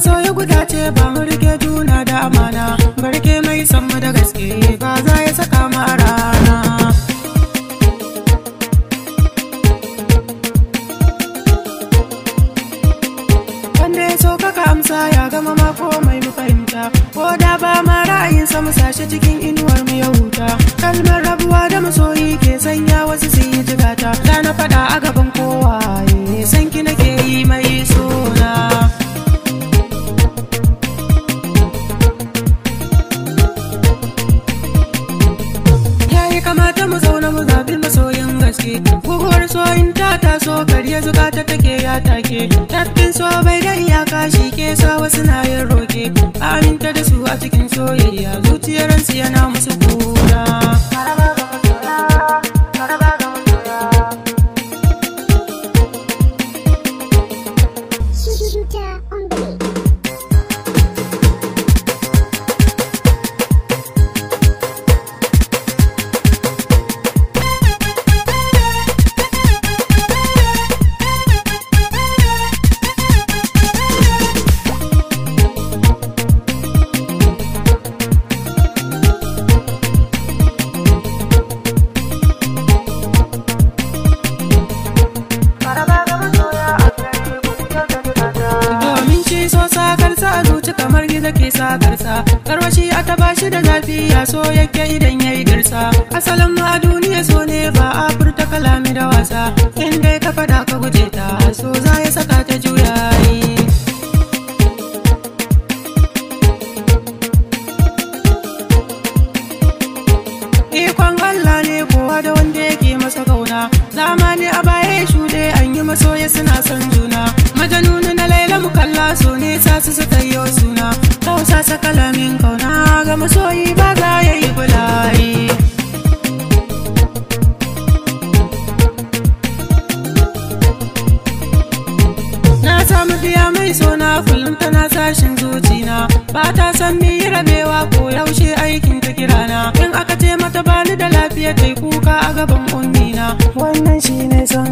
masoyi guda ce ba mu rike juna da amana, barke mai san mu da gaske ba za ya saka mu a rana. Wanda ya so kaka amsa ya gama mako mai mu fahimta, ko da ba ma ra'ayinsa mu sashi cikin inuwar mu ya huta. Kalmar rabuwa da masoyi ke sanya wasu su yi jigata, da na faɗa a gaban kowa san ki nake yi mai suna. Kamata mu zauna mu zabi masoyin gaske, guguwar soyin ta taso karya zukata take ya take. Tafkin so bai da iyaka shi ke sa wasu na yin roke, aminta da su a cikin soyayya zuciyarsu yana musu kuna. Kamar gizo ke sakarsa, karwashi a taba shi da zafi ya so yake idan ya yi girsa. Asalin ma a duniya so ne ba a furta kalami da wasa, in dai ka fada ka guje ta so za ya saka ta juyayi. Ikon Allah ne kowa da wanda yake masa kauna, zamani a baya ya shuɗe an yi masoya suna son juna. Majanuni na Laila Mukalla so ne sa su suka yi suna, kausa sa kalamin kauna ga masoyi ba za ya yi bulayi. Na samu biya mai sona kullum tana sashin zucina, ba ta san mi rabewa ko yaushe aikin ta kirana. In aka ce mata bani da lafiya tai kuka a gaban ummina, wannan shi ne son